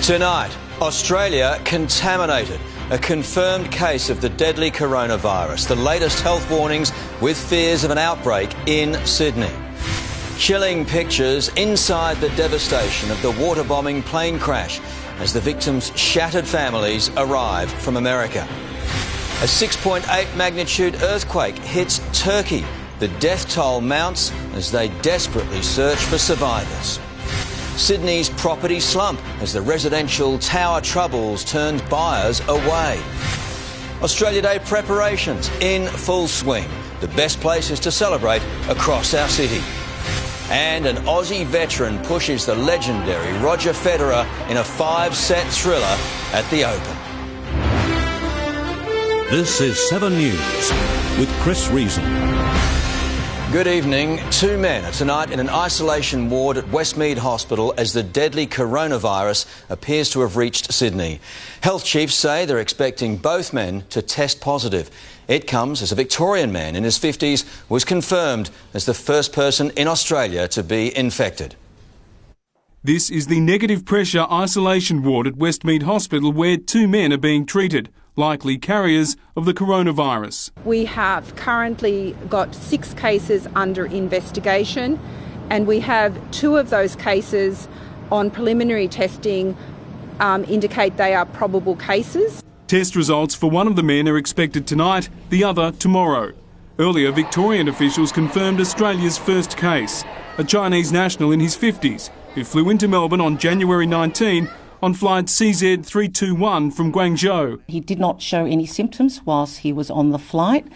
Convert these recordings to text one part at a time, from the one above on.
Tonight, Australia contaminated. A confirmed case of the deadly coronavirus. The latest health warnings with fears of an outbreak in Sydney. Chilling pictures inside the devastation of the water-bombing plane crash as the victims' shattered families arrive from America. A 6.8 magnitude earthquake hits Turkey. The death toll mounts as they desperately search for survivors. Sydney's property slump as the residential tower troubles turned buyers away. Australia Day preparations in full swing. The best places to celebrate across our city. And an Aussie veteran pushes the legendary Roger Federer in a 5-set thriller at the Open. This is 7 News with Chris Reason. Good evening. 2 men are tonight in an isolation ward at Westmead Hospital as the deadly coronavirus appears to have reached Sydney. Health chiefs say they're expecting both men to test positive. It comes as a Victorian man in his 50s was confirmed as the first person in Australia to be infected. This is the negative pressure isolation ward at Westmead Hospital where 2 men are being treated, likely carriers of the coronavirus. We have currently got 6 cases under investigation, and we have 2 of those cases on preliminary testing indicate they are probable cases. Test results for one of the men are expected tonight, the other tomorrow. Earlier, Victorian officials confirmed Australia's first case, a Chinese national in his 50s who flew into Melbourne on January 19 on flight CZ321 from Guangzhou. He did not show any symptoms whilst he was on the flight,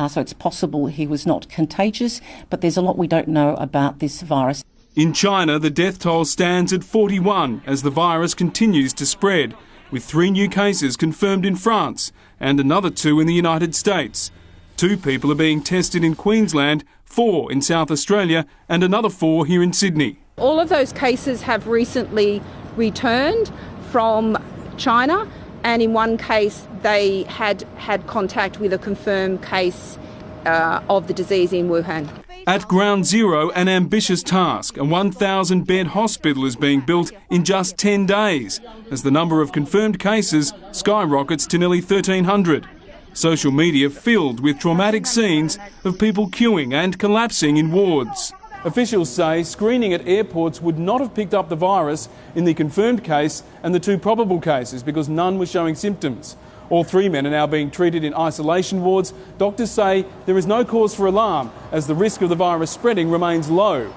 so it's possible he was not contagious, but there's a lot we don't know about this virus. In China, the death toll stands at 41 as the virus continues to spread, with 3 new cases confirmed in France and another 2 in the United States. 2 people are being tested in Queensland, 4 in South Australia and another 4 here in Sydney. All of those cases have recently returned from China, and in one case they had contact with a confirmed case of the disease in Wuhan. At Ground Zero, an ambitious task. A 1,000-bed hospital is being built in just 10 days as the number of confirmed cases skyrockets to nearly 1,300. Social media filled with traumatic scenes of people queuing and collapsing in wards. Officials say screening at airports would not have picked up the virus in the confirmed case and the 2 probable cases because none were showing symptoms. All 3 men are now being treated in isolation wards. Doctors say there is no cause for alarm as the risk of the virus spreading remains low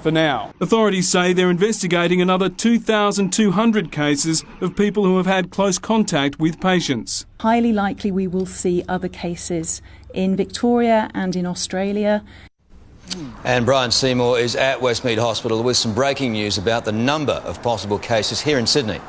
for now. Authorities say they're investigating another 2,200 cases of people who have had close contact with patients. Highly likely we will see other cases in Victoria and in Australia. And Brian Seymour is at Westmead Hospital with some breaking news about the number of possible cases here in Sydney.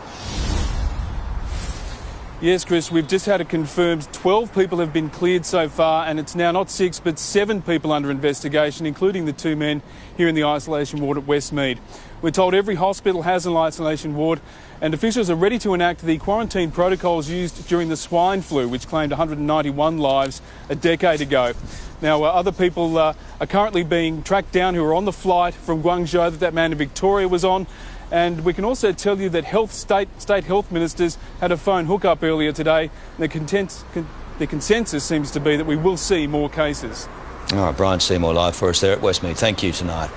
Yes, Chris, we've just had it confirmed 12 people have been cleared so far, and it's now not 6 but 7 people under investigation, including the 2 men here in the isolation ward at Westmead. We're told every hospital has an isolation ward, and officials are ready to enact the quarantine protocols used during the swine flu, which claimed 191 lives a decade ago. Now, other people are currently being tracked down who are on the flight from Guangzhou that man in Victoria was on. And we can also tell you that state health ministers had a phone hookup earlier today. The consensus seems to be that we will see more cases. All right, Brian Seymour live for us there at Westmead. Thank you tonight.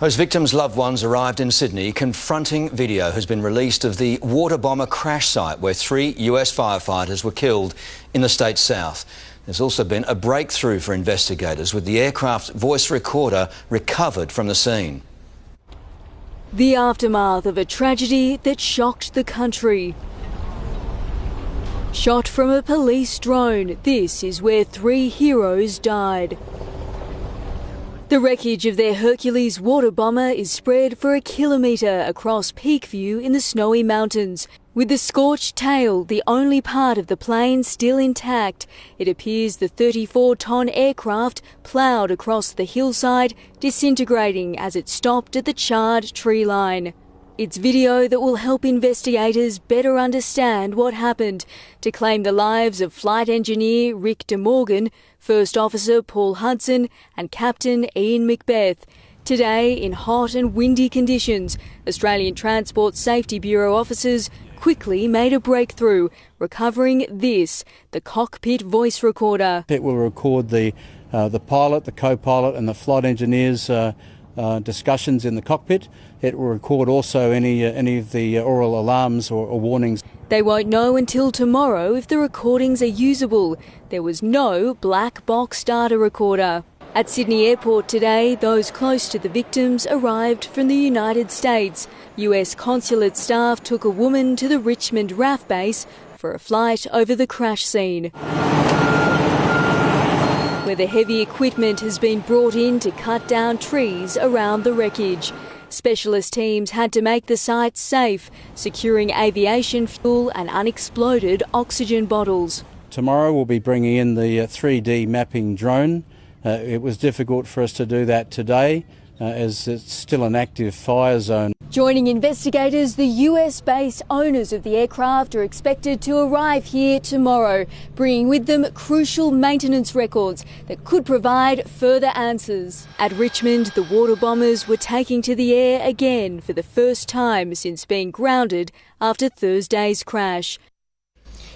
As victims' loved ones arrived in Sydney, confronting video has been released of the water bomber crash site where 3 US firefighters were killed in the state's south. There's also been a breakthrough for investigators with the aircraft's voice recorder recovered from the scene. The aftermath of a tragedy that shocked the country. Shot from a police drone, this is where 3 heroes died. The wreckage of their Hercules water bomber is spread for a kilometre across Peakview in the Snowy Mountains. With the scorched tail, the only part of the plane still intact, it appears the 34-ton aircraft ploughed across the hillside, disintegrating as it stopped at the charred tree line. It's video that will help investigators better understand what happened to claim the lives of flight engineer Rick De Morgan, First Officer Paul Hudson and Captain Ian Macbeth. Today, in hot and windy conditions, Australian Transport Safety Bureau officers quickly made a breakthrough, recovering this, the cockpit voice recorder. It will record the pilot, the co-pilot and the flight engineer's discussions in the cockpit. It will record also any of the oral alarms or warnings. They won't know until tomorrow if the recordings are usable. There was no black box data recorder. At Sydney Airport today, those close to the victims arrived from the United States. US consulate staff took a woman to the Richmond RAF base for a flight over the crash scene, where the heavy equipment has been brought in to cut down trees around the wreckage. Specialist teams had to make the site safe, securing aviation fuel and unexploded oxygen bottles. Tomorrow we'll be bringing in the 3D mapping drone. It was difficult for us to do that today as it's still an active fire zone. Joining investigators, the US-based owners of the aircraft are expected to arrive here tomorrow, bringing with them crucial maintenance records that could provide further answers. At Richmond, the water bombers were taking to the air again for the first time since being grounded after Thursday's crash.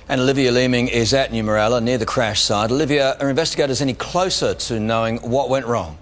And Olivia Leeming is at Numaralla near the crash site. Olivia, are investigators any closer to knowing what went wrong?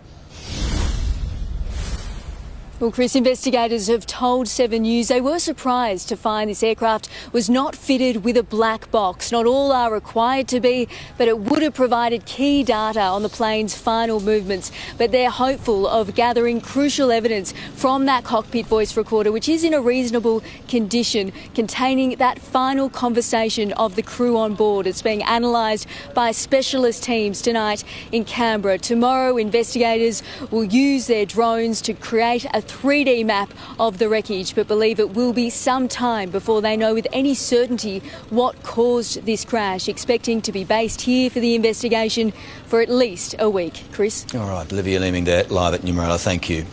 Well, Chris, investigators have told 7 News they were surprised to find this aircraft was not fitted with a black box. Not all are required to be, but it would have provided key data on the plane's final movements. But they're hopeful of gathering crucial evidence from that cockpit voice recorder, which is in a reasonable condition, containing that final conversation of the crew on board. It's being analysed by specialist teams tonight in Canberra. Tomorrow, investigators will use their drones to create a 3D map of the wreckage, but believe it will be some time before they know with any certainty what caused this crash, expecting to be based here for the investigation for at least a week. Chris? All right, Olivia Leeming there, live at Numaralla. Thank you.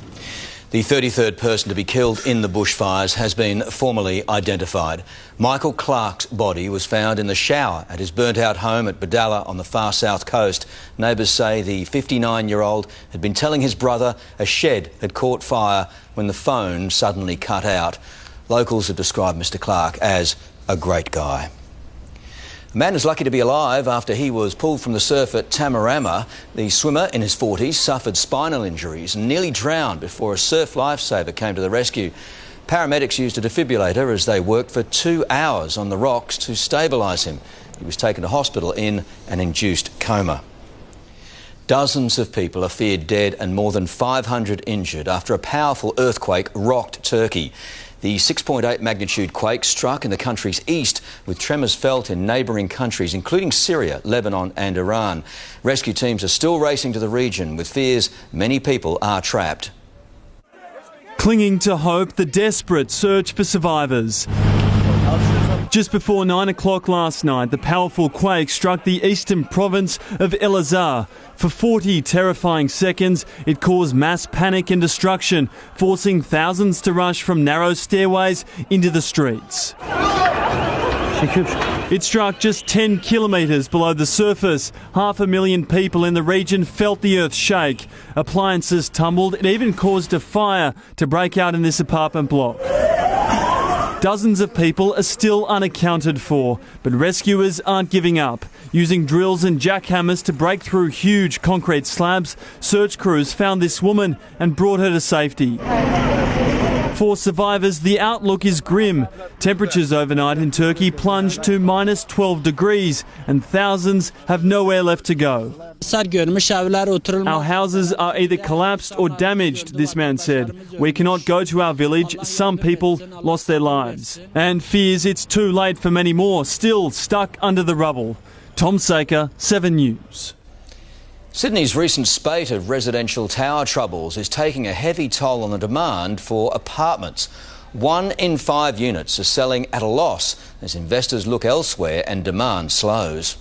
The 33rd person to be killed in the bushfires has been formally identified. Michael Clark's body was found in the shower at his burnt-out home at Badalla on the far south coast. Neighbours say the 59-year-old had been telling his brother a shed had caught fire when the phone suddenly cut out. Locals have described Mr Clark as a great guy. A man is lucky to be alive after he was pulled from the surf at Tamarama. The swimmer, in his 40s, suffered spinal injuries and nearly drowned before a surf lifesaver came to the rescue. Paramedics used a defibrillator as they worked for 2 hours on the rocks to stabilise him. He was taken to hospital in an induced coma. Dozens of people are feared dead and more than 500 injured after a powerful earthquake rocked Turkey. The 6.8 magnitude quake struck in the country's east, with tremors felt in neighbouring countries, including Syria, Lebanon and Iran. Rescue teams are still racing to the region, with fears many people are trapped. Clinging to hope, the desperate search for survivors. Just before 9 o'clock last night, the powerful quake struck the eastern province of El-Azhar. For 40 terrifying seconds, it caused mass panic and destruction, forcing thousands to rush from narrow stairways into the streets. It struck just 10 kilometres below the surface. 500,000 people in the region felt the earth shake. Appliances tumbled. It even caused a fire to break out in this apartment block. Dozens of people are still unaccounted for, but rescuers aren't giving up. Using drills and jackhammers to break through huge concrete slabs, search crews found this woman and brought her to safety. For survivors, the outlook is grim. Temperatures overnight in Turkey plunged to minus 12 degrees and thousands have nowhere left to go. Our houses are either collapsed or damaged, this man said. We cannot go to our village. Some people lost their lives. And fears it's too late for many more, still stuck under the rubble. Tom Saker, 7 News. Sydney's recent spate of residential tower troubles is taking a heavy toll on the demand for apartments. 1 in 5 units are selling at a loss as investors look elsewhere and demand slows.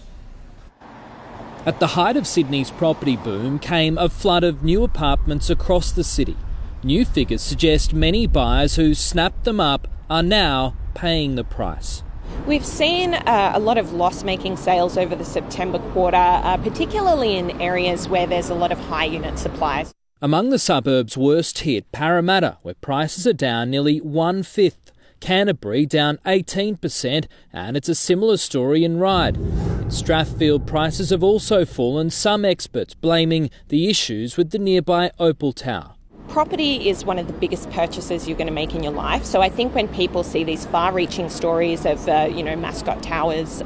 At the height of Sydney's property boom came a flood of new apartments across the city. New figures suggest many buyers who snapped them up are now paying the price. We've seen a lot of loss-making sales over the September quarter, particularly in areas where there's a lot of high unit supplies. Among the suburbs worst hit, Parramatta, where prices are down nearly 1/5. Canterbury down 18%, and it's a similar story in Ryde. In Strathfield, prices have also fallen, some experts blaming the issues with the nearby Opal Tower. Property is one of the biggest purchases you're going to make in your life. So I think when people see these far-reaching stories of, mascot towers,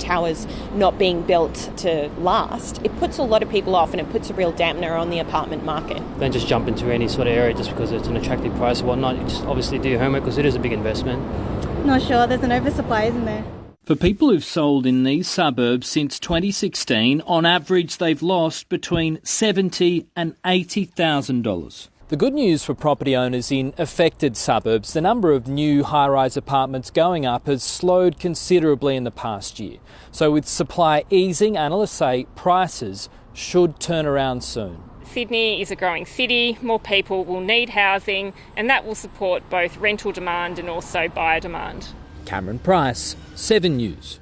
towers not being built to last, it puts a lot of people off and it puts a real dampener on the apartment market. Don't just jump into any sort of area just because it's an attractive price or whatnot. You just obviously do your homework because it is a big investment. Not sure. There's an oversupply, isn't there? For people who've sold in these suburbs since 2016, on average they've lost between $70,000 and $80,000. The good news for property owners in affected suburbs, the number of new high-rise apartments going up has slowed considerably in the past year. So with supply easing, analysts say prices should turn around soon. Sydney is a growing city, more people will need housing, and that will support both rental demand and also buyer demand. Cameron Price, 7 News.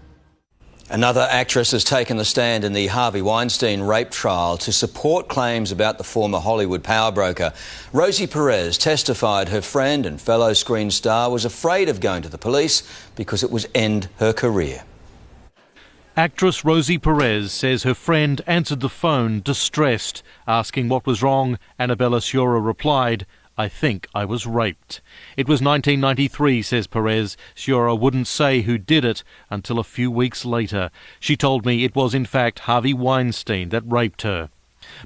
Another actress has taken the stand in the Harvey Weinstein rape trial to support claims about the former Hollywood power broker. Rosie Perez testified her friend and fellow screen star was afraid of going to the police because it would end her career. Actress Rosie Perez says her friend answered the phone distressed. Asking what was wrong, Annabella Sciorra replied, "I think I was raped." It was 1993, says Perez. Sciorra wouldn't say who did it until a few weeks later. She told me it was in fact Harvey Weinstein that raped her.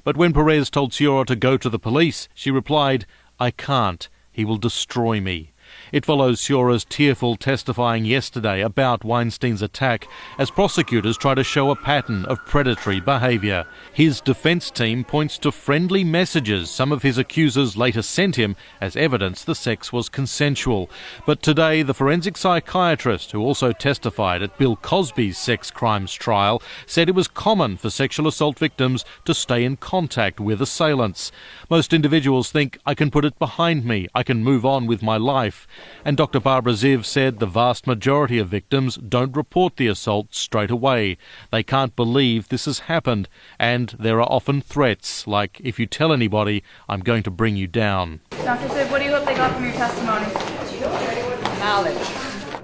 But when Perez told Sciorra to go to the police, she replied, "I can't. He will destroy me." It follows Sciorra's tearful testifying yesterday about Weinstein's attack as prosecutors try to show a pattern of predatory behaviour. His defence team points to friendly messages some of his accusers later sent him as evidence the sex was consensual. But today, the forensic psychiatrist who also testified at Bill Cosby's sex crimes trial said it was common for sexual assault victims to stay in contact with assailants. Most individuals think, I can put it behind me, I can move on with my life. And Dr. Barbara Ziv said the vast majority of victims don't report the assault straight away. They can't believe this has happened, and there are often threats, like, if you tell anybody, I'm going to bring you down. Dr. Ziv, what do you hope they got from your testimony? Knowledge.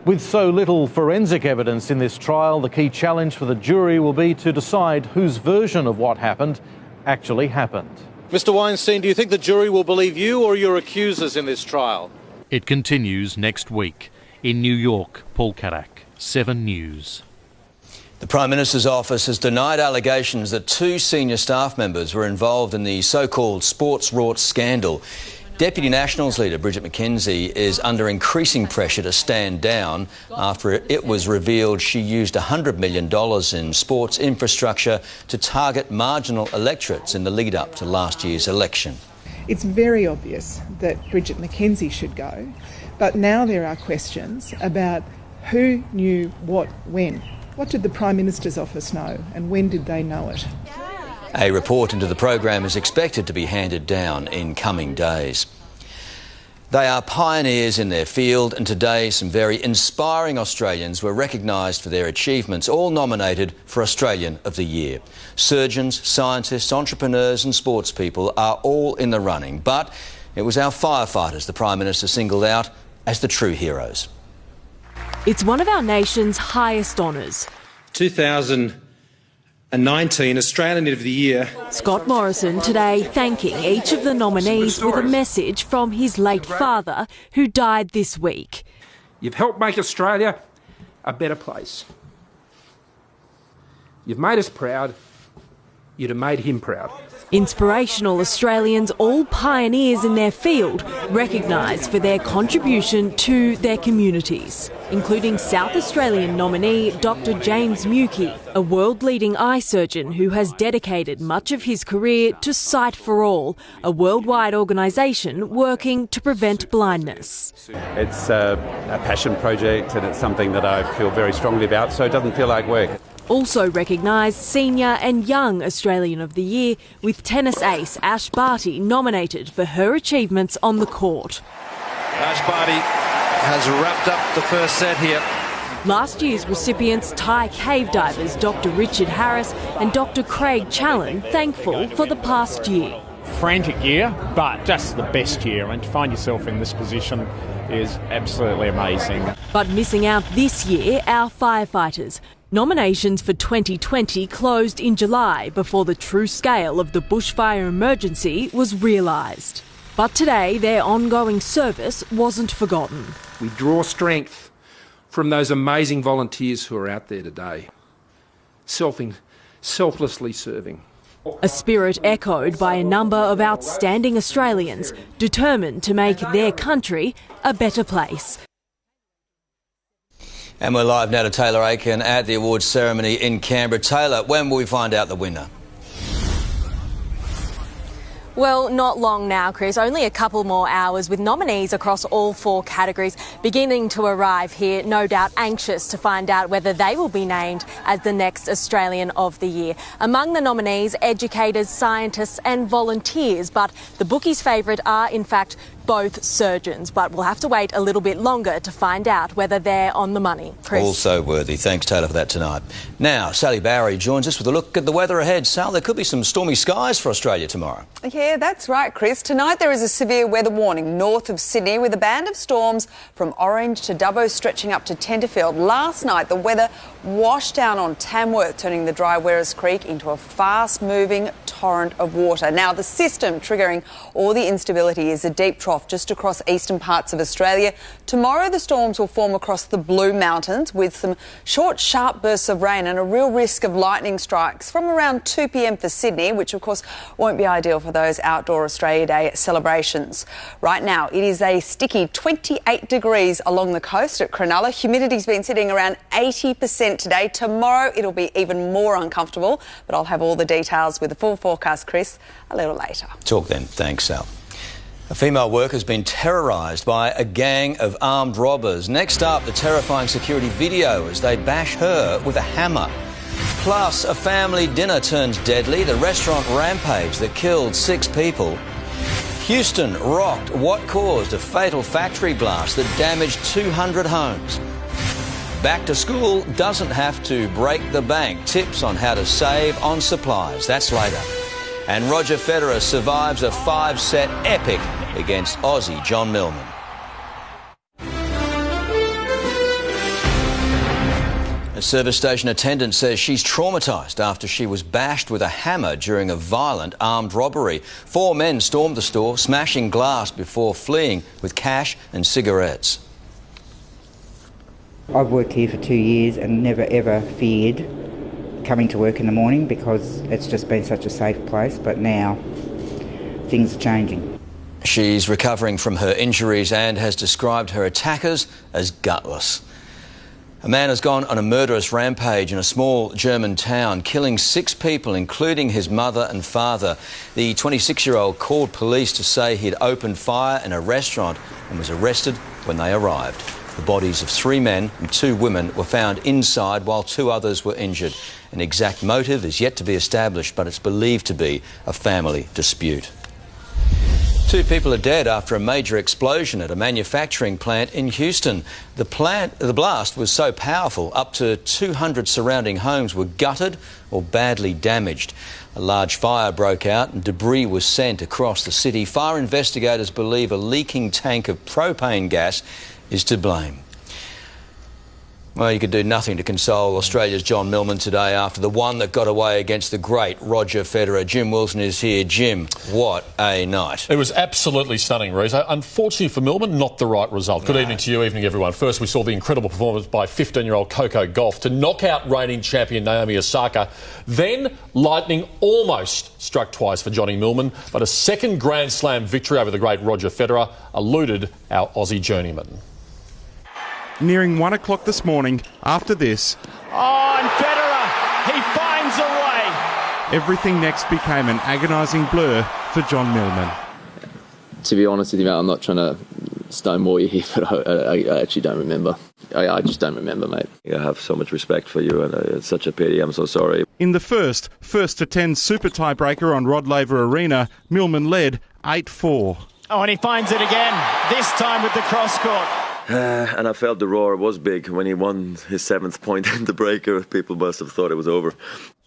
With so little forensic evidence in this trial, the key challenge for the jury will be to decide whose version of what happened actually happened. Mr. Weinstein, do you think the jury will believe you or your accusers in this trial? It continues next week. In New York, Paul Kadak, 7 News. The Prime Minister's office has denied allegations that 2 senior staff members were involved in the so-called sports rort scandal. Deputy Nationals leader Bridget McKenzie is under increasing pressure to stand down after it was revealed she used $100 million in sports infrastructure to target marginal electorates in the lead-up to last year's election. It's very obvious that Bridget McKenzie should go, but now there are questions about who knew what when. What did the Prime Minister's office know and when did they know it? A report into the program is expected to be handed down in coming days. They are pioneers in their field, and today some very inspiring Australians were recognised for their achievements, all nominated for Australian of the Year. Surgeons, scientists, entrepreneurs and sportspeople are all in the running, but it was our firefighters the Prime Minister singled out as the true heroes. It's one of our nation's highest honours. 2019 Australian of the Year. Scott Morrison today thanking each of the nominees with a message from his late father, who died this week. You've helped make Australia a better place. You've made us proud. You'd have made him proud. Inspirational Australians, all pioneers in their field, recognised for their contribution to their communities, including South Australian nominee Dr. James Mukey, a world-leading eye surgeon who has dedicated much of his career to Sight for All, a worldwide organisation working to prevent blindness. It's a passion project and it's something that I feel very strongly about, so it doesn't feel like work. Also recognised Senior and Young Australian of the Year, with tennis ace Ash Barty nominated for her achievements on the court. Ash Barty has wrapped up the first set here. Last year's recipients, Thai cave divers Dr. Richard Harris and Dr. Craig Challen, thankful for the past year. frantic year, but just the best year. And to find yourself in this position is absolutely amazing. But missing out this year, our firefighters. Nominations for 2020 closed in July before the true scale of the bushfire emergency was realised. But today, their ongoing service wasn't forgotten. We draw strength from those amazing volunteers who are out there today, selflessly serving. A spirit echoed by a number of outstanding Australians determined to make their country a better place. And we're live now to Taylor Aiken at the awards ceremony in Canberra. Taylor, when will we find out the winner? Well, not long now, Chris. Only a couple more hours, with nominees across all 4 categories beginning to arrive here, no doubt anxious to find out whether they will be named as the next Australian of the Year. Among the nominees, educators, scientists and volunteers, but the bookies' favourite are, in fact, both surgeons. But we'll have to wait a little bit longer to find out whether they're on the money. Chris? Also worthy. Thanks, Taylor, for that tonight. Now, Sally Bowery joins us with a look at the weather ahead. Sal, there could be some stormy skies for Australia tomorrow. Yeah, that's right, Chris. Tonight there is a severe weather warning north of Sydney with a band of storms from Orange to Dubbo stretching up to Tenterfield. Last night the weather washed down on Tamworth, turning the dry Werris Creek into a fast-moving torrent of water. Now, the system triggering all the instability is a deep trough just across eastern parts of Australia. Tomorrow the storms will form across the Blue Mountains with some short, sharp bursts of rain and a real risk of lightning strikes from around 2 p.m. for Sydney, which of course won't be ideal for those outdoor Australia Day celebrations. Right now it is a sticky 28 degrees along the coast at Cronulla. Humidity's been sitting around 80% today. Tomorrow it'll be even more uncomfortable, but I'll have all the details with the full forecast, Chris, a little later. Talk then. Thanks, Sal. A female worker has been terrorised by a gang of armed robbers. Next up, the terrifying security video as they bash her with a hammer. Plus, a family dinner turns deadly, the restaurant rampage that killed 6 people. Houston rocked what caused a fatal factory blast that damaged 200 homes. Back to school doesn't have to break the bank. Tips on how to save on supplies. That's later. And Roger Federer survives a 5-set epic against Aussie John Millman. A service station attendant says she's traumatised after she was bashed with a hammer during a violent armed robbery. 4 men stormed the store, smashing glass before fleeing with cash and cigarettes. I've worked here for 2 years and never ever feared coming to work in the morning because it's just been such a safe place, but now things are changing. She's recovering from her injuries and has described her attackers as gutless. A man has gone on a murderous rampage in a small German town, killing 6 people, including his mother and father. The 26-year-old called police to say he'd opened fire in a restaurant and was arrested when they arrived. The bodies of 3 men and 2 women were found inside while 2 others were injured. An exact motive is yet to be established, but it's believed to be a family dispute. 2 people are dead after a major explosion at a manufacturing plant in Houston. The blast was so powerful, up to 200 surrounding homes were gutted or badly damaged. A large fire broke out and debris was sent across the city. Fire investigators believe a leaking tank of propane gas is to blame. Well, you could do nothing to console Australia's John Millman today after the one that got away against the great Roger Federer. Jim Wilson is here. Jim, what a night. It was absolutely stunning, Reece. Unfortunately for Millman, not the right result. Good evening to you, evening everyone. First, we saw the incredible performance by 15-year-old Coco Gauff to knock out reigning champion Naomi Osaka. Then, lightning almost struck twice for Johnny Millman, but a second Grand Slam victory over the great Roger Federer eluded our Aussie journeyman. Nearing 1 o'clock this morning, after this... Oh, and Federer, he finds a way. Everything next became an agonising blur for John Millman. To be honest with you, mate, I'm not trying to stonewall you here, but I actually don't remember. I just don't remember, mate. I have so much respect for you, and it's such a pity. I'm so sorry. In the first to 10 super tiebreaker on Rod Laver Arena, Millman led 8-4. Oh, and he finds it again, this time with the cross-court. And I felt the roar was big when he won his 7th point in the breaker. People must have thought it was over.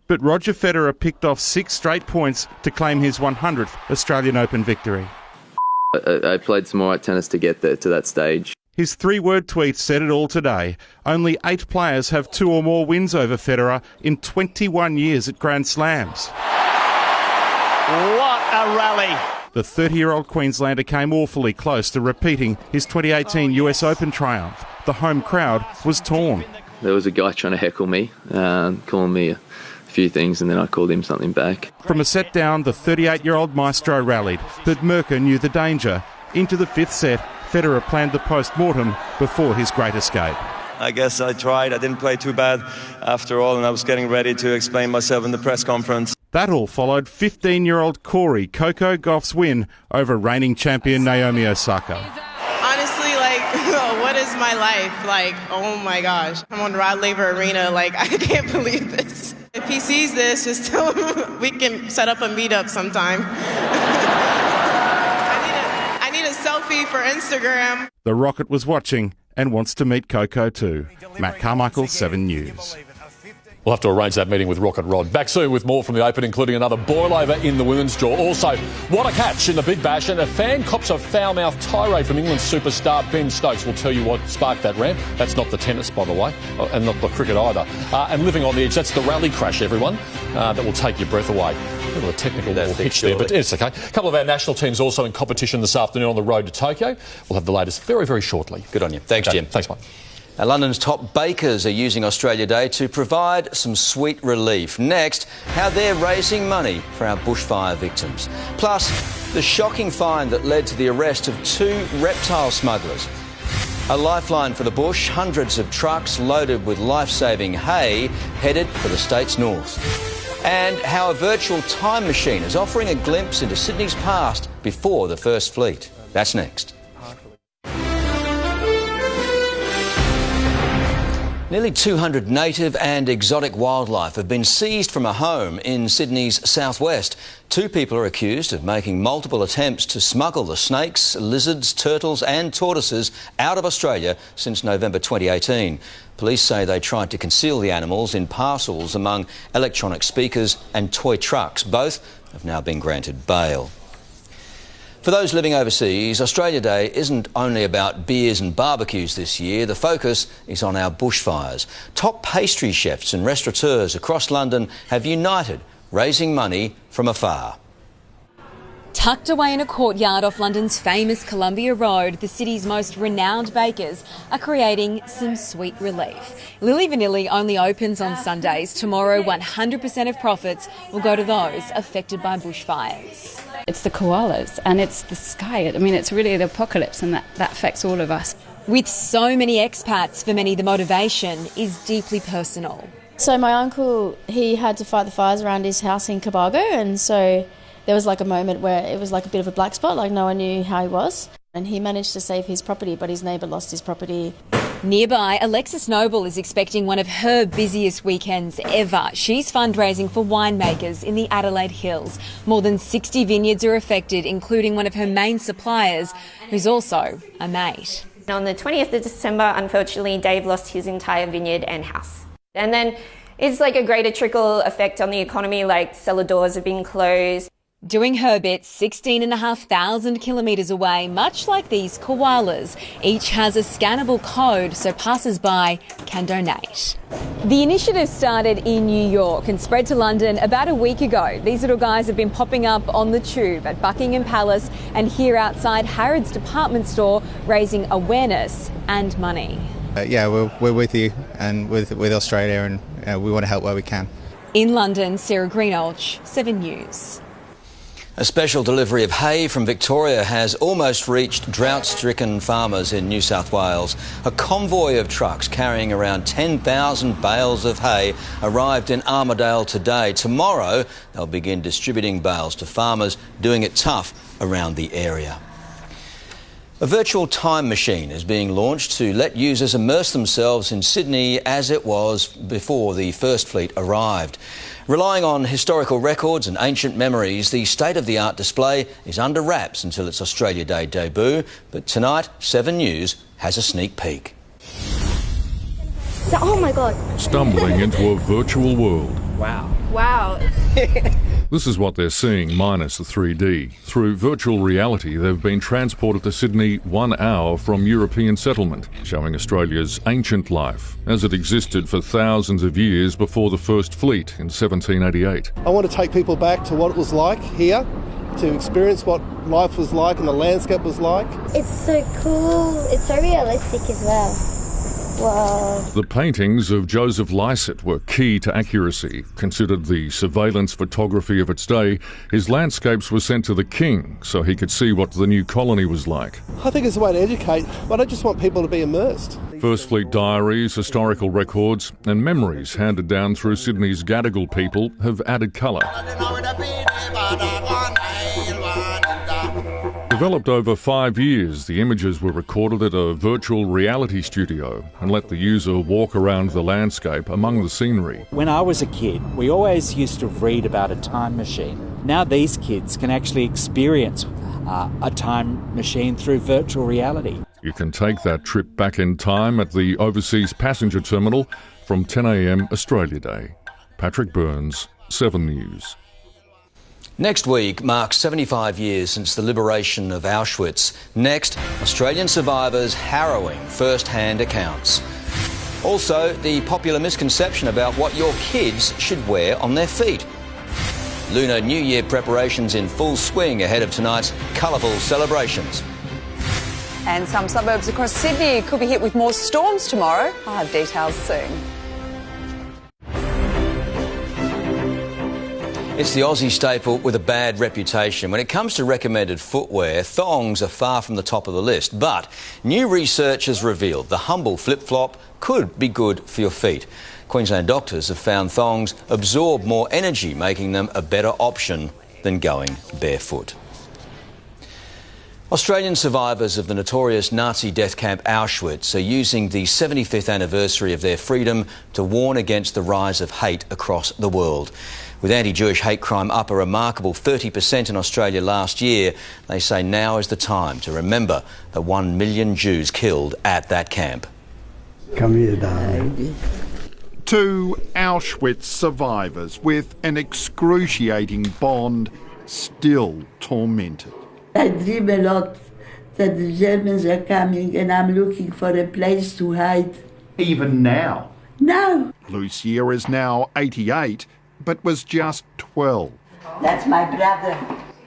But Roger Federer picked off 6 straight points to claim his 100th Australian Open victory. I played some alright tennis to get there to that stage. His 3-word tweet said it all today. Only 8 players have 2 or more wins over Federer in 21 years at Grand Slams. What a rally! The 30-year-old Queenslander came awfully close to repeating his 2018 US Open triumph. The home crowd was torn. There was a guy trying to heckle me, calling me a few things, and then I called him something back. From a set down, the 38-year-old maestro rallied, but Merker knew the danger. Into the 5th set, Federer planned the post-mortem before his great escape. I guess I tried. I didn't play too bad after all, and I was getting ready to explain myself in the press conference. That all followed 15-year-old Corey Coco Gauff's win over reigning champion Naomi Osaka. Honestly, what is my life? Oh my gosh. I'm on Rod Laver Arena. I can't believe this. If he sees this, just tell him we can set up a meetup sometime. I need a selfie for Instagram. The Rocket was watching and wants to meet Coco too. Matt Carmichael, 7 News. We'll have to arrange that meeting with Rocket Rod. Back soon with more from the Open, including another boil-over in the women's draw. Also, what a catch in the Big Bash, and a fan cops a foul-mouthed tirade from England's superstar Ben Stokes. We'll tell you what sparked that rant. That's not the tennis, by the way, and not the cricket either. And living on the edge, that's the rally crash, everyone. That will take your breath away. A little technical hitch there, but it's okay. A couple of our national teams also in competition this afternoon on the road to Tokyo. We'll have the latest very, very shortly. Good on you. Thanks, Jim. Thanks, mate. London's top bakers are using Australia Day to provide some sweet relief. Next, how they're raising money for our bushfire victims. Plus, the shocking find that led to the arrest of 2 reptile smugglers. A lifeline for the bush, hundreds of trucks loaded with life-saving hay headed for the state's north. And how a virtual time machine is offering a glimpse into Sydney's past before the First Fleet. That's next. Nearly 200 native and exotic wildlife have been seized from a home in Sydney's southwest. 2 people are accused of making multiple attempts to smuggle the snakes, lizards, turtles and tortoises out of Australia since November 2018. Police say they tried to conceal the animals in parcels among electronic speakers and toy trucks. Both have now been granted bail. For those living overseas, Australia Day isn't only about beers and barbecues this year. The focus is on our bushfires. Top pastry chefs and restaurateurs across London have united, raising money from afar. Tucked away in a courtyard off London's famous Columbia Road, the city's most renowned bakers are creating some sweet relief. Lily Vanilli only opens on Sundays. Tomorrow, 100% of profits will go to those affected by bushfires. It's the koalas and it's the sky. I mean, it's really the apocalypse, and that affects all of us. With so many expats, for many the motivation is deeply personal. So my uncle, he had to fight the fires around his house in Cobargo, and so there was a moment where it was a bit of a black spot, no one knew how he was. And he managed to save his property, but his neighbour lost his property. Nearby, Alexis Noble is expecting one of her busiest weekends ever. She's fundraising for winemakers in the Adelaide Hills. More than 60 vineyards are affected, including one of her main suppliers, who's also a mate. On the 20th of December, unfortunately, Dave lost his entire vineyard and house. And then it's a greater trickle effect on the economy, cellar doors have been closed. Doing her bit 16,500 kilometres away, much like these koalas. Each has a scannable code so passers-by can donate. The initiative started in New York and spread to London about a week ago. These little guys have been popping up on the tube at Buckingham Palace and here outside Harrods department store, raising awareness and money. We're with you and with Australia, and we want to help where we can. In London, Sarah Greenolch, 7 News. A special delivery of hay from Victoria has almost reached drought-stricken farmers in New South Wales. A convoy of trucks carrying around 10,000 bales of hay arrived in Armidale today. Tomorrow, they'll begin distributing bales to farmers doing it tough around the area. A virtual time machine is being launched to let users immerse themselves in Sydney as it was before the First Fleet arrived. Relying on historical records and ancient memories, the state-of-the-art display is under wraps until its Australia Day debut. But tonight, 7 News has a sneak peek. Oh my God. Stumbling into a virtual world Wow. Wow. This is what they're seeing minus the 3D. Through virtual reality, they've been transported to Sydney 1 hour from European settlement, showing Australia's ancient life as it existed for thousands of years before the first fleet in 1788. I want to take people back to what it was like here, to experience what life was like and the landscape was like. It's so cool. It's so realistic as well. Wow. The paintings of Joseph Lycett were key to accuracy. Considered the surveillance photography of its day, his landscapes were sent to the king so he could see what the new colony was like. I think it's a way to educate, but I just want people to be immersed. First Fleet diaries, historical records and memories handed down through Sydney's Gadigal people have added colour. Developed over 5 years, the images were recorded at a virtual reality studio and let the user walk around the landscape among the scenery. When I was a kid, we always used to read about a time machine. Now these kids can actually experience a time machine through virtual reality. You can take that trip back in time at the Overseas Passenger Terminal from 10 a.m. Australia Day. Patrick Burns, 7 News. Next week marks 75 years since the liberation of Auschwitz. Next, Australian survivors' harrowing first-hand accounts. Also, the popular misconception about what your kids should wear on their feet. Lunar New Year preparations in full swing ahead of tonight's colourful celebrations. And some suburbs across Sydney could be hit with more storms tomorrow. I'll have details soon. It's the Aussie staple with a bad reputation. When it comes to recommended footwear, thongs are far from the top of the list. But new research has revealed the humble flip-flop could be good for your feet. Queensland doctors have found thongs absorb more energy, making them a better option than going barefoot. Australian survivors of the notorious Nazi death camp Auschwitz are using the 75th anniversary of their freedom to warn against the rise of hate across the world. With anti-Jewish hate crime up a remarkable 30% in Australia last year, they say now is the time to remember the 1 million Jews killed at that camp. Come here, darling. Two Auschwitz survivors with an excruciating bond, still tormented. I dream a lot that the Germans are coming and I'm looking for a place to hide. Even now? No. Lucia is now 88, but was just 12. That's my brother.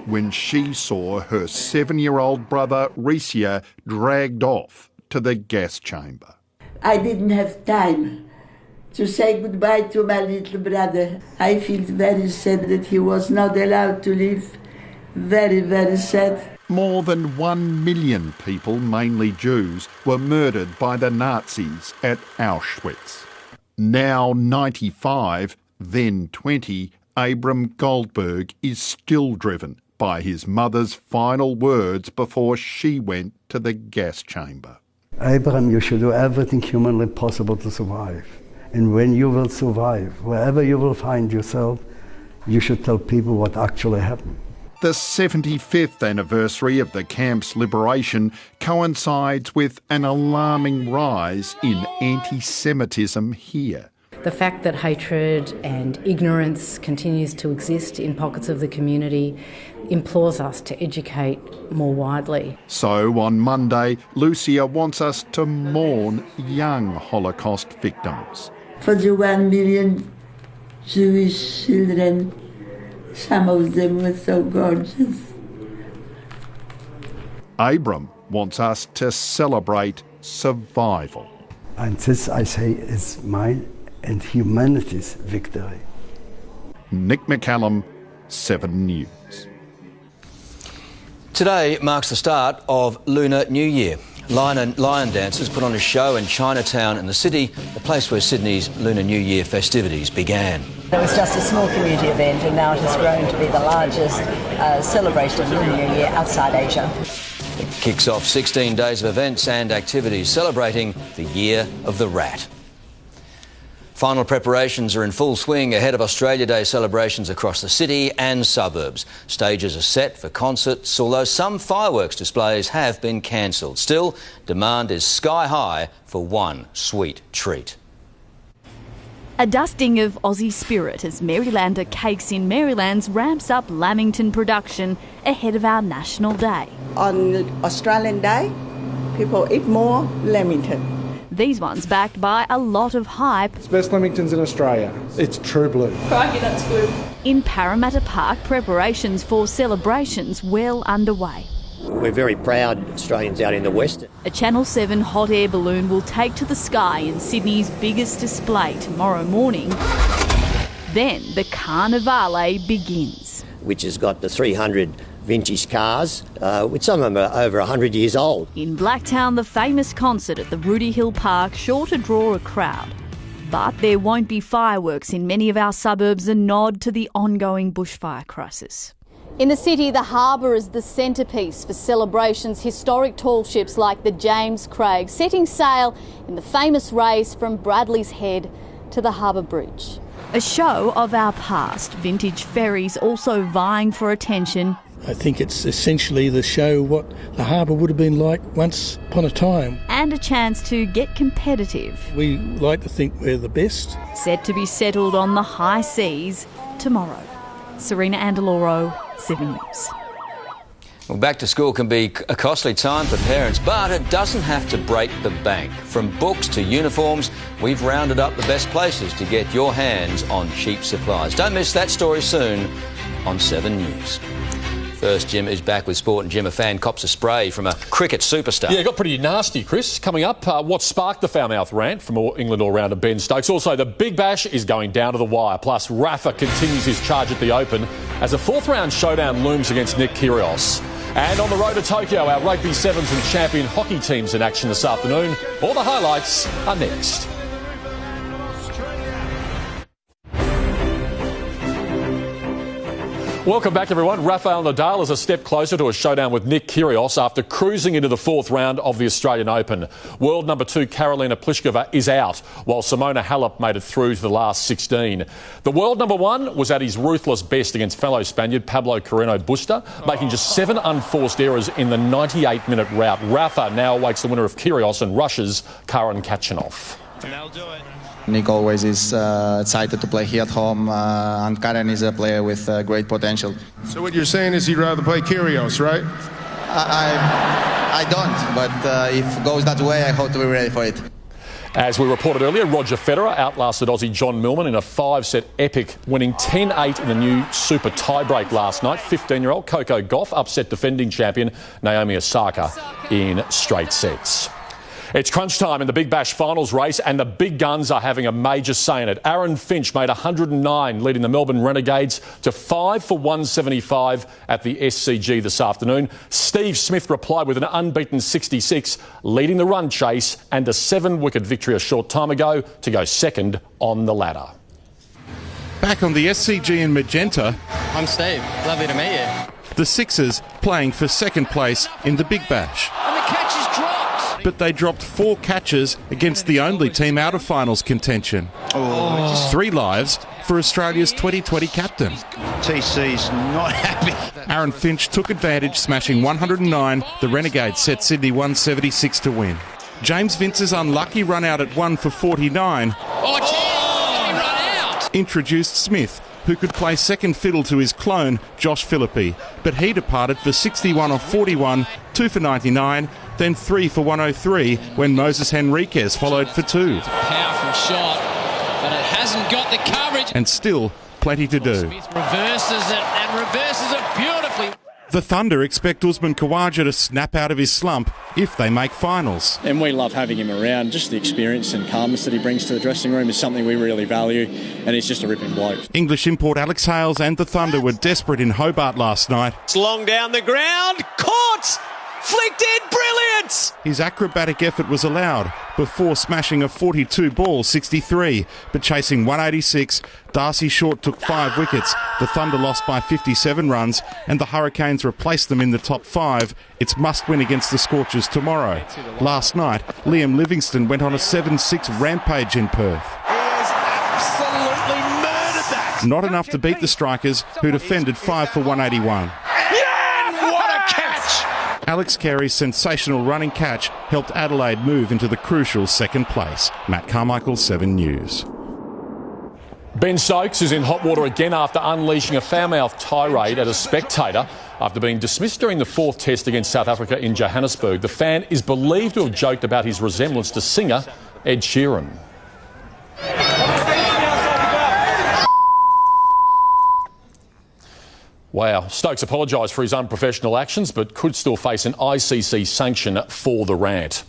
When she saw her 7-year-old brother, Ricia, dragged off to the gas chamber. I didn't have time to say goodbye to my little brother. I feel very sad that he was not allowed to live. Very, very sad. More than 1 million people, mainly Jews, were murdered by the Nazis at Auschwitz. Now 95, then 20, Abram Goldberg is still driven by his mother's final words before she went to the gas chamber. Abram, you should do everything humanly possible to survive. And when you will survive, wherever you will find yourself, you should tell people what actually happened. The 75th anniversary of the camp's liberation coincides with an alarming rise in anti-Semitism here. The fact that hatred and ignorance continues to exist in pockets of the community implores us to educate more widely. So on Monday, Lucia wants us to mourn young Holocaust victims. For the 1 million Jewish children, some of them were so gorgeous. Abram wants us to celebrate survival. And this, I say, is mine and humanity's victory. Nick McCallum, 7 News. Today marks the start of Lunar New Year. Lion dancers put on a show in Chinatown in the city, the place where Sydney's Lunar New Year festivities began. It was just a small community event and now it has grown to be the largest celebration of Lunar New Year outside Asia. It kicks off 16 days of events and activities celebrating the Year of the Rat. Final preparations are in full swing ahead of Australia Day celebrations across the city and suburbs. Stages are set for concerts, although some fireworks displays have been cancelled. Still, demand is sky high for one sweet treat. A dusting of Aussie spirit as Marylander Cakes in Marylands ramps up Lamington production ahead of our National Day. On Australian Day, people eat more Lamington. These ones backed by a lot of hype. It's best Lamingtons in Australia. It's true blue. Crikey, that's good. In Parramatta Park, preparations for celebrations well underway. We're very proud Australians out in the West. A Channel 7 hot air balloon will take to the sky in Sydney's biggest display tomorrow morning. Then the Carnivale begins. Which has got the 300 vintage cars, which some of them are over 100 years old. In Blacktown, the famous concert at the Rooty Hill Park sure to draw a crowd. But there won't be fireworks in many of our suburbs, a nod to the ongoing bushfire crisis. In the city, the harbour is the centrepiece for celebrations. Historic tall ships like the James Craig setting sail in the famous race from Bradley's Head to the Harbour Bridge. A show of our past, vintage ferries also vying for attention. I think it's essentially the show what the harbour would have been like once upon a time. And a chance to get competitive. We like to think we're the best. Set to be settled on the high seas tomorrow. Serena Andaloro, 7 News. Well, back to school can be a costly time for parents, but it doesn't have to break the bank. From books to uniforms, we've rounded up the best places to get your hands on cheap supplies. Don't miss that story soon on 7 News. First, Jim is back with sport, and Jim, a fan cops a spray from a cricket superstar. Yeah, it got pretty nasty, Chris. Coming up, what sparked the foul-mouth rant from England all-rounder Ben Stokes. Also, the Big Bash is going down to the wire. Plus, Rafa continues his charge at the Open as a fourth-round showdown looms against Nick Kyrgios. And on the road to Tokyo, our Rugby Sevens and champion hockey teams in action this afternoon. All the highlights are next. Welcome back, everyone. Rafael Nadal is a step closer to a showdown with Nick Kyrgios after cruising into the fourth round of the Australian Open. World number 2 Karolina Pliskova is out, while Simona Halep made it through to the last 16. The world number 1 was at his ruthless best against fellow Spaniard Pablo Carreno Busta, making just 7 unforced errors in the 98-minute rout. Rafa now awaits the winner of Kyrgios and Russia's Karen Khachanov. And that'll do it. Nick always is excited to play here at home, and Karen is a player with great potential. So what you're saying is he'd rather play Kyrgios, right? I don't, but if it goes that way, I hope to be ready for it. As we reported earlier, Roger Federer outlasted Aussie John Millman in a 5-set epic, winning 10-8 in the new Super tiebreak last night. 15-year-old Coco Gauff upset defending champion Naomi Osaka in straight sets. It's crunch time in the Big Bash finals race, and the big guns are having a major say in it. Aaron Finch made 109, leading the Melbourne Renegades to 5 for 175 at the SCG this afternoon. Steve Smith replied with an unbeaten 66, leading the run chase and a 7-wicket victory a short time ago to go second on the ladder. Back on the SCG in Magenta, I'm Steve. Lovely to meet you. The Sixers playing for second place in the Big Bash. And the catch is dropped. But they dropped 4 catches against the only team out of finals contention. 3 lives for Australia's 2020 captain. TC's not happy. Aaron Finch took advantage, smashing 109. The Renegades set Sydney 176 to win. James Vince's unlucky run out at 1 for 49 introduced Smith, who could play second fiddle to his clone, Josh Philippi. But he departed for 61 off 41, 2 for 99, then 3 for 103 when Moses Henriquez followed for 2. It's a powerful shot, but it hasn't got the coverage. And still plenty to do. Smith reverses it and reverses it beautifully. The Thunder expect Usman Khawaja to snap out of his slump if they make finals. And we love having him around. Just the experience and calmness that he brings to the dressing room is something we really value, and he's just a ripping bloke. English import Alex Hales and the Thunder were desperate in Hobart last night. It's long down the ground, caught! Flicked in, brilliant! His acrobatic effort was allowed before smashing a 42 ball 63, but chasing 186, Darcy Short took 5 wickets. The Thunder lost by 57 runs and the Hurricanes replaced them in the top 5. It's must win against the Scorchers tomorrow. Last night, Liam Livingstone went on a 7-6 rampage in Perth. He has absolutely murdered that! Not enough to beat the Strikers, who defended 5 for 181. Alex Carey's sensational running catch helped Adelaide move into the crucial second place. Matt Carmichael, 7 News. Ben Stokes is in hot water again after unleashing a foul-mouthed tirade at a spectator after being dismissed during the fourth test against South Africa in Johannesburg. The fan is believed to have joked about his resemblance to singer Ed Sheeran. Wow. Stokes apologised for his unprofessional actions but could still face an ICC sanction for the rant.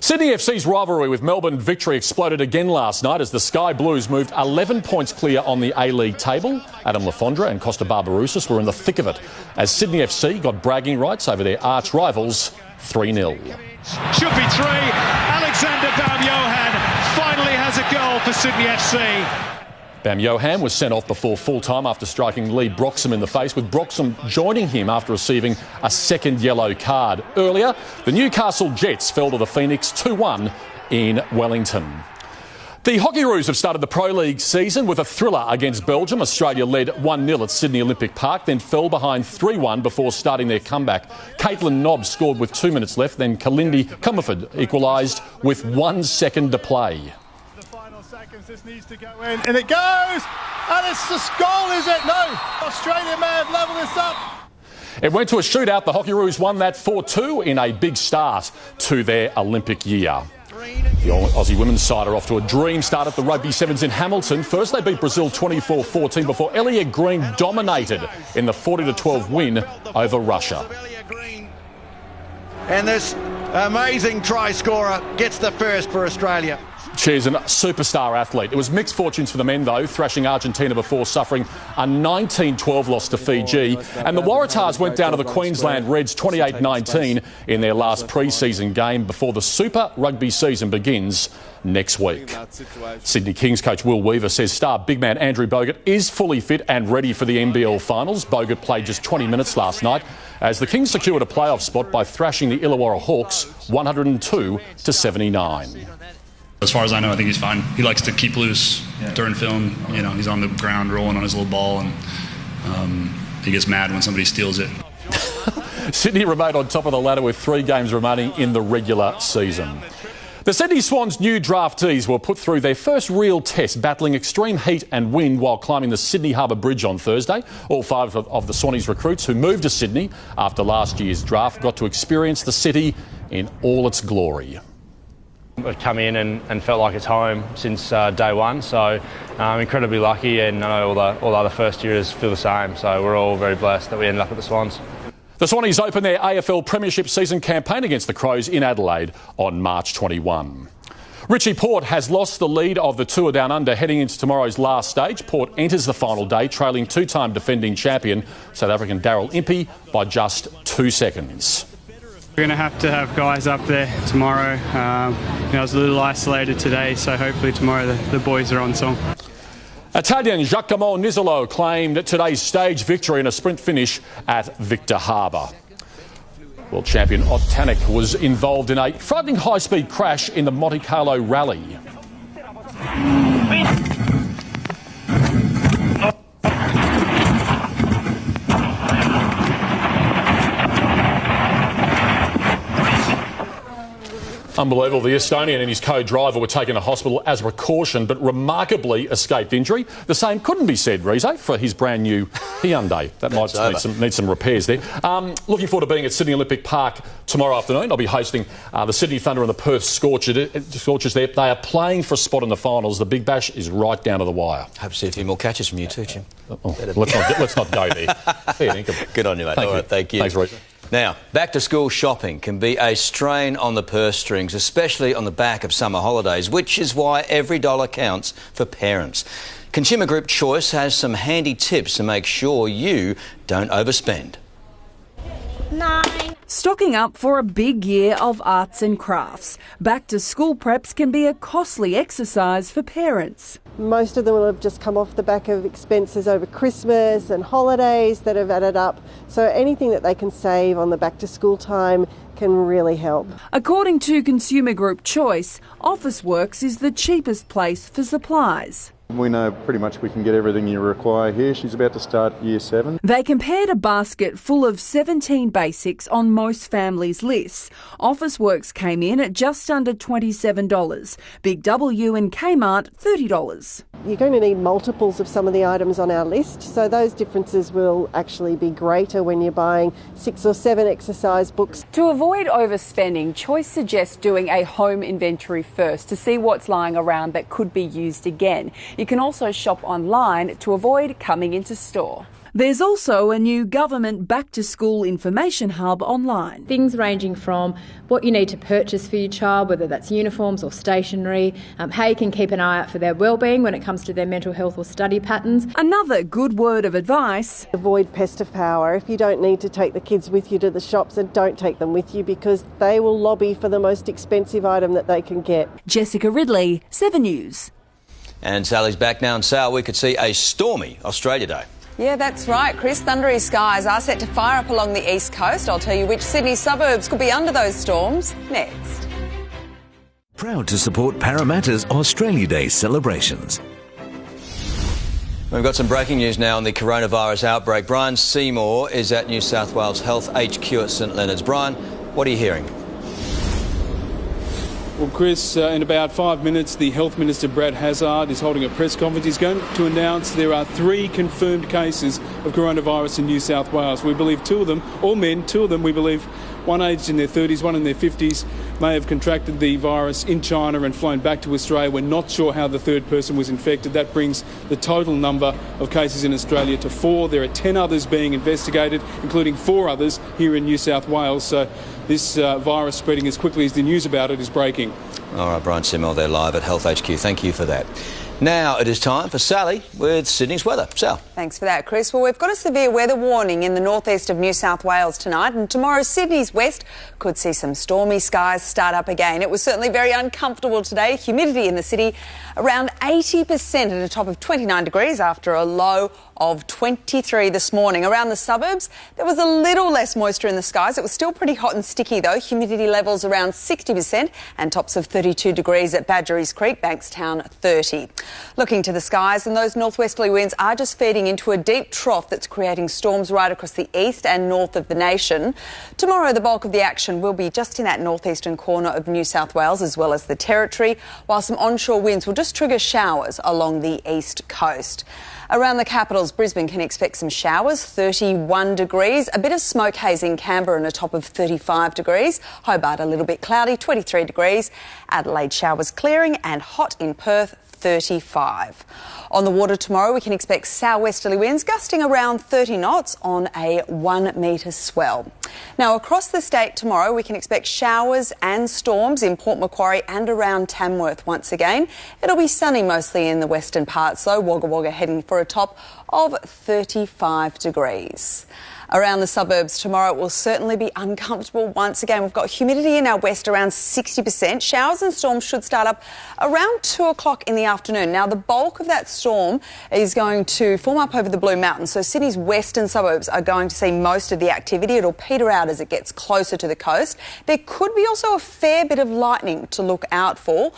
Sydney FC's rivalry with Melbourne Victory exploded again last night as the Sky Blues moved 11 points clear on the A-League table. Adam Lafondra and Costa Barbarouses were in the thick of it as Sydney FC got bragging rights over their arch rivals 3-0. Should be 3. Alexander Bam-Johan finally has a goal for Sydney FC. Bam-Johan was sent off before full-time after striking Lee Broxham in the face, with Broxham joining him after receiving a second yellow card. Earlier, the Newcastle Jets fell to the Phoenix 2-1 in Wellington. The Hockeyroos have started the Pro League season with a thriller against Belgium. Australia led 1-0 at Sydney Olympic Park, then fell behind 3-1 before starting their comeback. Caitlin Nobbs scored with 2 minutes left, then Kalindi Comerford equalised with 1 second to play. This needs to go in, and it goes, and it's the goal, is it? No, Australia may have levelled this up. It went to a shootout. The Hockeyroos won that 4-2 in a big start to their Olympic year. The Aussie women's side are off to a dream start at the Rugby Sevens in Hamilton. First they beat Brazil 24-14 before Elliot Green dominated in the 40-12 win over Russia. And this amazing try scorer gets the first for Australia. She's a superstar athlete. It was mixed fortunes for the men, though, thrashing Argentina before suffering a 19-12 loss to Fiji. And the Waratahs went down to the Queensland Reds 28-19 in their last pre-season game before the Super Rugby season begins next week. Sydney Kings coach Will Weaver says star big man Andrew Bogut is fully fit and ready for the NBL finals. Bogut played just 20 minutes last night as the Kings secured a playoff spot by thrashing the Illawarra Hawks 102-79. As far as I know, I think he's fine. He likes to keep loose during film. You know, he's on the ground rolling on his little ball, and he gets mad when somebody steals it. Sydney remained on top of the ladder with 3 games remaining in the regular season. The Sydney Swans' new draftees were put through their first real test, battling extreme heat and wind while climbing the Sydney Harbour Bridge on Thursday. All 5 of the Swannies recruits who moved to Sydney after last year's draft got to experience the city in all its glory. I've come in and felt like it's home since day one, so I'm incredibly lucky, and I know all the other first years feel the same, so we're all very blessed that we ended up at the Swans. The Swannies open their AFL Premiership season campaign against the Crows in Adelaide on March 21. Richie Port has lost the lead of the Tour Down Under heading into tomorrow's last stage. Port enters the final day trailing 2-time defending champion South African Daryl Impey by just 2 seconds. We're going to have guys up there tomorrow. I was a little isolated today, so hopefully tomorrow the boys are on song. Italian Giacomo Nizzolo claimed today's stage victory in a sprint finish at Victor Harbour. World champion Ott Tanak was involved in a frightening high-speed crash in the Monte Carlo Rally. Unbelievable. The Estonian and his co-driver were taken to hospital as a precaution, but remarkably escaped injury. The same couldn't be said, Rize, for his brand new Hyundai. That might need some repairs there. Looking forward to being at Sydney Olympic Park tomorrow afternoon. I'll be hosting the Sydney Thunder and the Perth Scorchers there. They are playing for a spot in the finals. The Big Bash is right down to the wire. Hope to see a few more catches from you too, Jim. Let's not go there. Good on you, mate. All right, thank you. Thanks, Rize. Now, back-to-school shopping can be a strain on the purse strings, especially on the back of summer holidays, which is why every dollar counts for parents. Consumer Group Choice has some handy tips to make sure you don't overspend. 9. Stocking up for a big year of arts and crafts. Back-to-school preps can be a costly exercise for parents. Most of them will have just come off the back of expenses over Christmas and holidays that have added up. So anything that they can save on the back-to-school time can really help. According to Consumer Group Choice, Officeworks is the cheapest place for supplies. We know pretty much we can get everything you require here. She's about to start year 7. They compared a basket full of 17 basics on most families' lists. Officeworks came in at just under $27. Big W and Kmart, $30. you're going to need multiples of some of the items on our list. So those differences will actually be greater when you're buying 6 or 7 exercise books. To avoid overspending, Choice suggests doing a home inventory first to see what's lying around that could be used again. You can also shop online to avoid coming into store. There's also a new government back-to-school information hub online. Things ranging from what you need to purchase for your child, whether that's uniforms or stationery, how you can keep an eye out for their wellbeing when it comes to their mental health or study patterns. Another good word of advice: avoid pest of power. If you don't need to take the kids with you to the shops, then don't take them with you, because they will lobby for the most expensive item that they can get. Jessica Ridley, 7 News. And Sally's back now, and Sal, we could see a stormy Australia Day. Yeah, that's right, Chris. Thundery skies are set to fire up along the east coast. I'll tell you which Sydney suburbs could be under those storms next. Proud to support Parramatta's Australia Day celebrations. We've got some breaking news now on the coronavirus outbreak. Brian Seymour is at New South Wales Health HQ at St Leonard's. Brian, what are you hearing? Well, Chris, in about 5 minutes, the Health Minister, Brad Hazzard, is holding a press conference. He's going to announce there are 3 confirmed cases of coronavirus in New South Wales. We believe 2 of them, all men, 2 of them, we believe, one aged in their 30s, one in their 50s, may have contracted the virus in China and flown back to Australia. We're not sure how the 3rd person was infected. That brings the total number of cases in Australia to 4. There are 10 others being investigated, including 4 others here in New South Wales. So this virus spreading as quickly as the news about it is breaking. All right, Brian Seymour there live at Health HQ. Thank you for that. Now it is time for Sally with Sydney's weather. Sal. Thanks for that, Chris. Well, we've got a severe weather warning in the northeast of New South Wales tonight, and tomorrow Sydney's west could see some stormy skies start up again. It was certainly very uncomfortable today. Humidity in the city around 80% at a top of 29 degrees after a low of 23 this morning. Around the suburbs, there was a little less moisture in the skies. It was still pretty hot and sticky though. Humidity levels around 60% and tops of 32 degrees at Badgerys Creek, Bankstown 30. Looking to the skies, and those northwesterly winds are just feeding into a deep trough that's creating storms right across the east and north of the nation. Tomorrow, the bulk of the action will be just in that northeastern corner of New South Wales as well as the Territory, while some onshore winds will just trigger showers along the east coast. Around the capitals, Brisbane can expect some showers, 31 degrees, a bit of smoke haze in Canberra and a top of 35 degrees. Hobart a little bit cloudy, 23 degrees. Adelaide showers clearing and hot in Perth, 35. On the water tomorrow, we can expect southwesterly winds gusting around 30 knots on a 1 metre swell. Now, across the state tomorrow, we can expect showers and storms in Port Macquarie and around Tamworth once again. It'll be sunny mostly in the western parts, though. Wagga Wagga heading for a top of 35 degrees. Around the suburbs tomorrow, it will certainly be uncomfortable once again. We've got humidity in our west around 60%. Showers and storms should start up around 2 o'clock in the afternoon. Now, the bulk of that storm is going to form up over the Blue Mountains, so Sydney's western suburbs are going to see most of the activity. It'll peter out as it gets closer to the coast. There could be also a fair bit of lightning to look out for.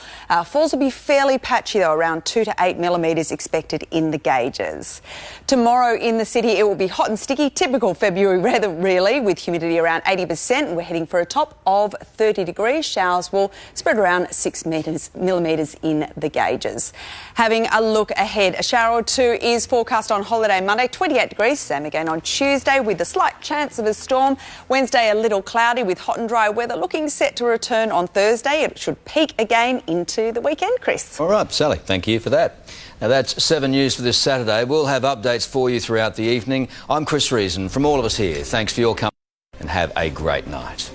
Falls will be fairly patchy, though, around 2 to 8 millimetres expected in the gauges. Tomorrow in the city, it will be hot and sticky, typical February weather really, with humidity around 80%. We're heading for a top of 30 degrees. Showers will spread around 6 millimetres in the gauges. Having a look ahead, a shower or 2 is forecast on holiday Monday, 28 degrees. Same again on Tuesday with a slight chance of a storm. Wednesday a little cloudy with hot and dry weather looking set to return on Thursday. It should peak again into the weekend, Chris. All right, Sally, thank you for that. Now that's 7 News for this Saturday. We'll have updates for you throughout the evening. I'm Chris Reason. From all of us here, thanks for your company and have a great night.